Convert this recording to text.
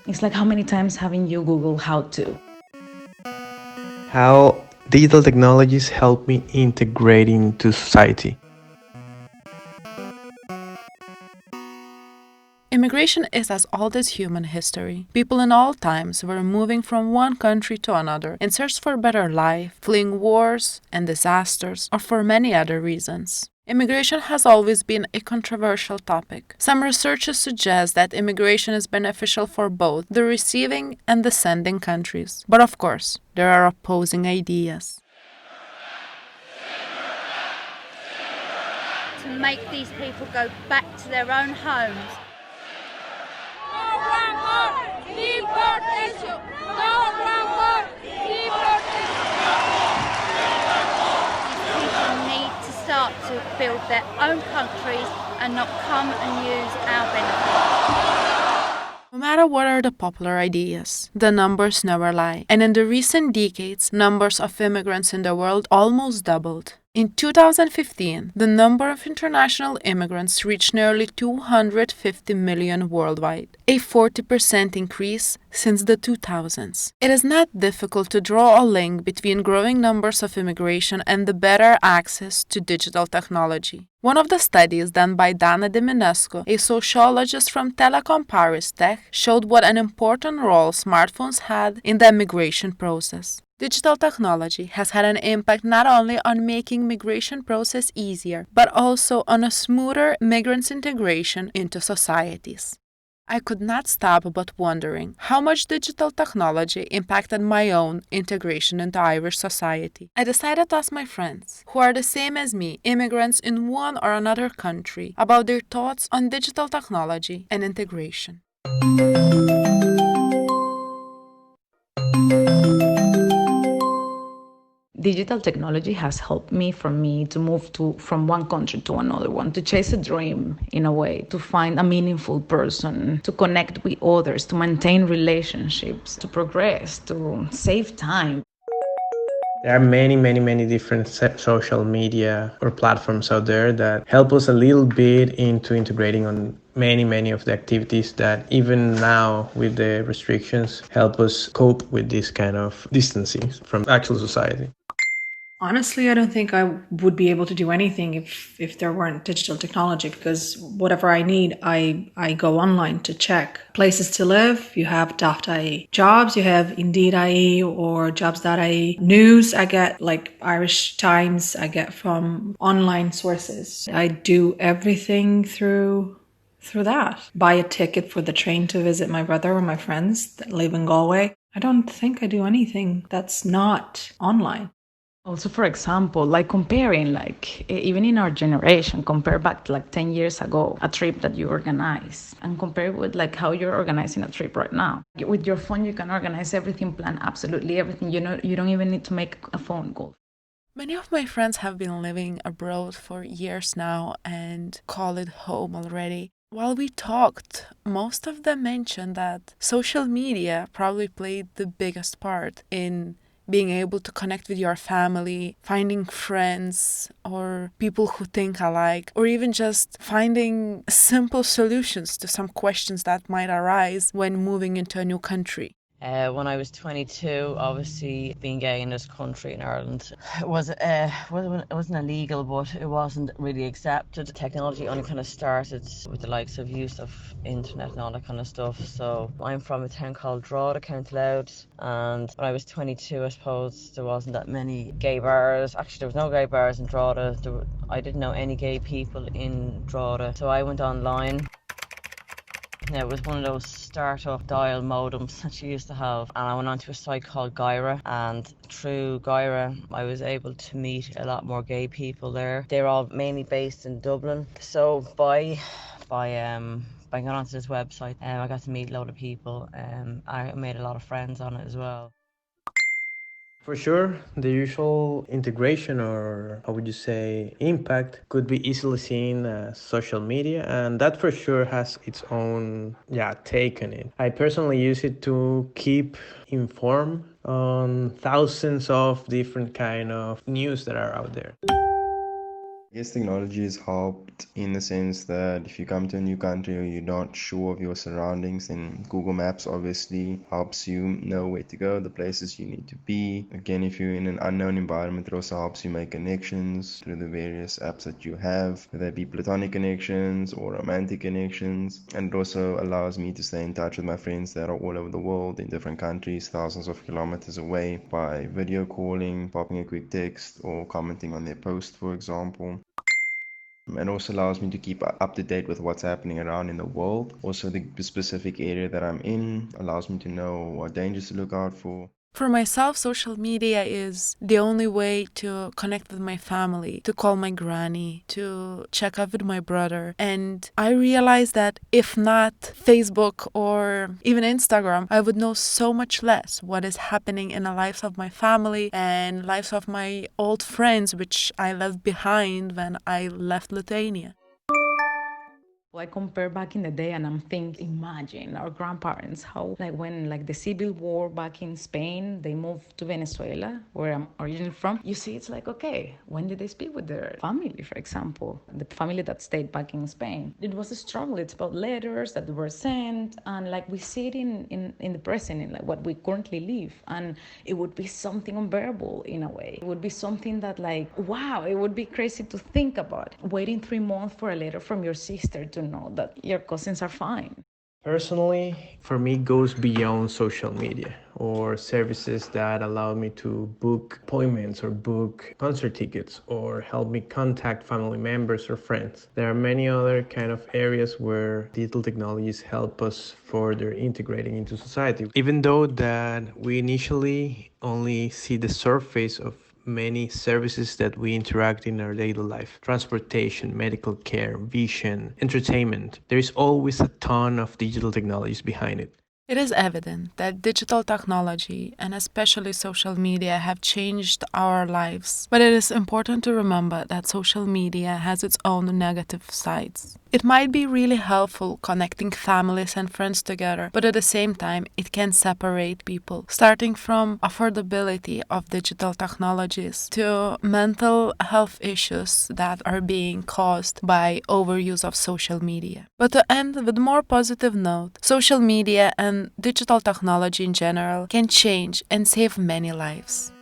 It's like, how many times haven't you Googled how to? How digital technologies help me integrate into society. Immigration is as old as human history. People in all times were moving from one country to another in search for a better life, fleeing wars and disasters, or for many other reasons. Immigration has always been a controversial topic. Some researchers suggest that immigration is beneficial for both the receiving and the sending countries. But of course, there are opposing ideas. To make these people go back to their own homes. People need to start to build their own countries and not come and use our benefits. No matter what are the popular ideas, the numbers never lie. And in the recent decades, numbers of immigrants in the world almost doubled. In 2015, the number of international immigrants reached nearly 250 million worldwide, a 40% increase since the 2000s. It is not difficult to draw a link between growing numbers of immigration and the better access to digital technology. One of the studies done by Dana Diminescu, a sociologist from Telecom Paris Tech, showed what an important role smartphones had in the immigration process. Digital technology has had an impact not only on making migration process easier, but also on a smoother migrants' integration into societies. I could not stop but wondering how much digital technology impacted my own integration into Irish society. I decided to ask my friends, who are the same as me, immigrants in one or another country, about their thoughts on digital technology and integration. Digital technology has helped me to move from one country to another one, to chase a dream in a way, to find a meaningful person, to connect with others, to maintain relationships, to progress, to save time. There are many different social media or platforms out there that help us a little bit into integrating on many of the activities that even now with the restrictions help us cope with this kind of distancing from actual society. Honestly, I don't think I would be able to do anything if there weren't digital technology, because whatever I need, I go online to check. Places to live, you have Daft.ie. Jobs, you have Indeed.ie or Jobs.ie. News, I get like Irish Times, I get from online sources. I do everything through that. Buy a ticket for the train to visit my brother or my friends that live in Galway. I don't think I do anything that's not online. Also, for example, like comparing, like even in our generation, compare back to like 10 years ago, a trip that you organize and compare with like how you're organizing a trip right now. With your phone, you can organize everything, plan absolutely everything. You don't even need to make a phone call. Many of my friends have been living abroad for years now and call it home already. While we talked, most of them mentioned that social media probably played the biggest part in being able to connect with your family, finding friends or people who think alike, or even just finding simple solutions to some questions that might arise when moving into a new country. When I was 22, obviously being gay in this country in Ireland it wasn't illegal, but it wasn't really accepted. Technology only kind of started with the likes of use of internet and all that kind of stuff. So I'm from a town called Drogheda, County Louth, and when I was 22, I suppose there wasn't that many gay bars. Actually, there was no gay bars in Drogheda. I didn't know any gay people in Drogheda, so I went online. Yeah, it was one of those start-up dial modems that you used to have, and I went onto a site called Gaira, and through Gaira I was able to meet a lot more gay people there. They're all mainly based in Dublin, so by going onto this website, I got to meet a lot of people. I made a lot of friends on it as well. For sure, the usual integration, or how would you say, impact could be easily seen as social media, and that for sure has its own take on it. I personally use it to keep informed on thousands of different kind of news that are out there. Yes, technology has helped in the sense that if you come to a new country or you're not sure of your surroundings, then Google Maps obviously helps you know where to go, the places you need to be. Again, if you're in an unknown environment, it also helps you make connections through the various apps that you have, whether they be platonic connections or romantic connections. And it also allows me to stay in touch with my friends that are all over the world in different countries, thousands of kilometers away, by video calling, popping a quick text, or commenting on their post, for example. And also allows me to keep up to date with what's happening around in the world. Also, the specific area that I'm in allows me to know what dangers to look out for. For myself, social media is the only way to connect with my family, to call my granny, to check up with my brother. And I realized that if not Facebook or even Instagram, I would know so much less what is happening in the lives of my family and lives of my old friends, which I left behind when I left Lithuania. I compare back in the day and I'm thinking, imagine our grandparents, how like when like the civil war back in Spain, they moved to Venezuela, where I'm originally from. You see, it's like, okay, when did they speak with their family, for example? The family that stayed back in Spain. It was a struggle. It's about letters that were sent, and like we see it in the present, in like what we currently live. And it would be something unbearable in a way. It would be something that like, wow, it would be crazy to think about. Waiting 3 months for a letter from your sister to know that your cousins are fine. Personally, for me, goes beyond social media or services that allow me to book appointments or book concert tickets or help me contact family members or friends. There are many other kind of areas where digital technologies help us further integrating into society. Even though that we initially only see the surface of many services that we interact in our daily life: transportation, medical care, vision, entertainment. There is always a ton of digital technologies behind it. It is evident that digital technology and especially social media have changed our lives, but it is important to remember that social media has its own negative sides. It might be really helpful connecting families and friends together, but at the same time, it can separate people, starting from affordability of digital technologies to mental health issues that are being caused by overuse of social media. But to end with a more positive note, social media and digital technology in general can change and save many lives.